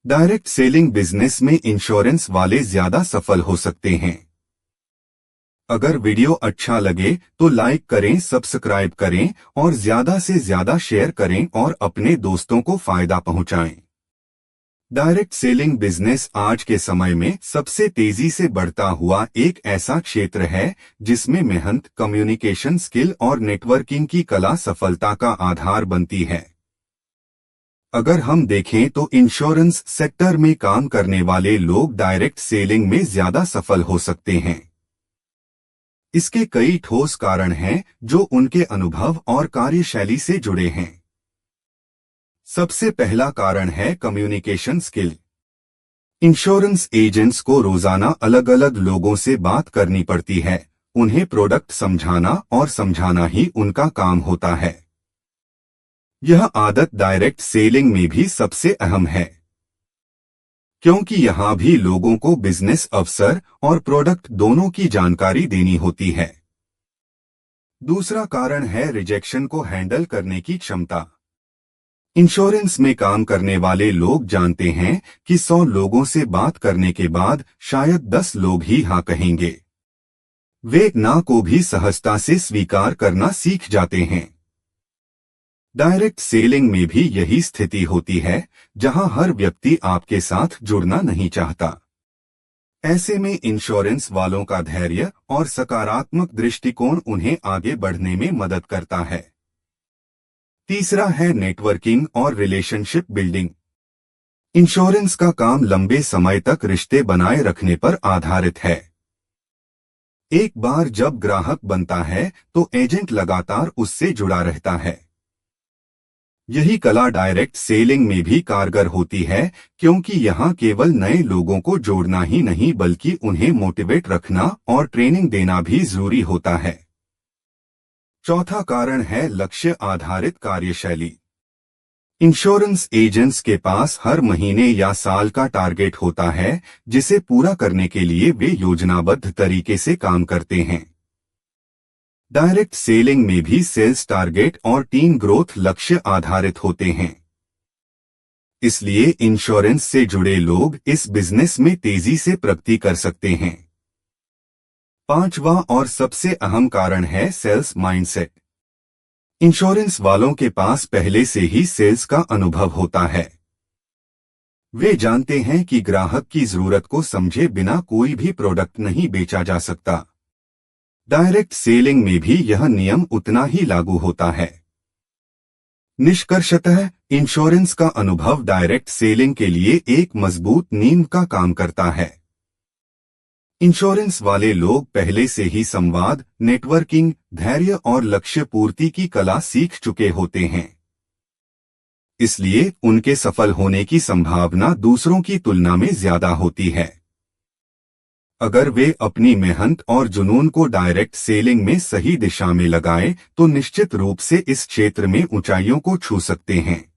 Direct selling business में insurance वाले ज्यादा सफल हो सकते हैं। अगर वीडियो अच्छा लगे तो लाइक करें, सब्सक्राइब करें और ज्यादा से ज्यादा शेयर करें और अपने दोस्तों को फायदा पहुंचाएं। डायरेक्ट सेलिंग बिजनेस आज के समय में सबसे तेजी से बढ़ता हुआ एक ऐसा क्षेत्र है जिसमें मेहनत, कम्युनिकेशन स्किल और नेटवर्किंग की कला सफलता का आधार बनती है। अगर हम देखें तो इंश्योरेंस सेक्टर में काम करने वाले लोग डायरेक्ट सेलिंग में ज्यादा सफल हो सकते हैं। इसके कई ठोस कारण हैं जो उनके अनुभव और कार्यशैली से जुड़े हैं। सबसे पहला कारण है कम्युनिकेशन स्किल। इंश्योरेंस एजेंट्स को रोजाना अलग अलग लोगों से बात करनी पड़ती है। उन्हें प्रोडक्ट समझाना और समझाना ही उनका काम होता है। यह आदत डायरेक्ट सेलिंग में भी सबसे अहम है, क्योंकि यहां भी लोगों को बिजनेस अवसर और प्रोडक्ट दोनों की जानकारी देनी होती है। दूसरा कारण है रिजेक्शन को हैंडल करने की क्षमता। इंश्योरेंस में काम करने वाले लोग जानते हैं कि 100 लोगों से बात करने के बाद शायद 10 लोग ही हाँ कहेंगे। वे ना को भी सहजता से स्वीकार करना सीख जाते हैं। डायरेक्ट सेलिंग में भी यही स्थिति होती है, जहां हर व्यक्ति आपके साथ जुड़ना नहीं चाहता। ऐसे में इंश्योरेंस वालों का धैर्य और सकारात्मक दृष्टिकोण उन्हें आगे बढ़ने में मदद करता है। तीसरा है नेटवर्किंग और रिलेशनशिप बिल्डिंग। इंश्योरेंस का काम लंबे समय तक रिश्ते बनाए रखने पर आधारित है। एक बार जब ग्राहक बनता है तो एजेंट लगातार उससे जुड़ा रहता है। यही कला डायरेक्ट सेलिंग में भी कारगर होती है, क्योंकि यहां केवल नए लोगों को जोड़ना ही नहीं बल्कि उन्हें मोटिवेट रखना और ट्रेनिंग देना भी जरूरी होता है। चौथा कारण है लक्ष्य आधारित कार्यशैली। इंश्योरेंस एजेंट्स के पास हर महीने या साल का टारगेट होता है, जिसे पूरा करने के लिए वे योजनाबद्ध तरीके से काम करते हैं। डायरेक्ट सेलिंग में भी सेल्स टारगेट और टीम ग्रोथ लक्ष्य आधारित होते हैं। इसलिए इंश्योरेंस से जुड़े लोग इस बिजनेस में तेजी से प्रगति कर सकते हैं। पांचवा और सबसे अहम कारण है सेल्स माइंडसेट। इंश्योरेंस वालों के पास पहले से ही सेल्स का अनुभव होता है। वे जानते हैं कि ग्राहक की जरूरत को समझे बिना कोई भी प्रोडक्ट नहीं बेचा जा सकता। डायरेक्ट सेलिंग में भी यह नियम उतना ही लागू होता है। निष्कर्षतः इंश्योरेंस का अनुभव डायरेक्ट सेलिंग के लिए एक मजबूत नींव का काम करता है। इंश्योरेंस वाले लोग पहले से ही संवाद, नेटवर्किंग, धैर्य और लक्ष्य पूर्ति की कला सीख चुके होते हैं। इसलिए उनके सफल होने की संभावना दूसरों की तुलना में ज्यादा होती है। अगर वे अपनी मेहनत और जुनून को डायरेक्ट सेलिंग में सही दिशा में लगाएं, तो निश्चित रूप से इस क्षेत्र में ऊंचाइयों को छू सकते हैं।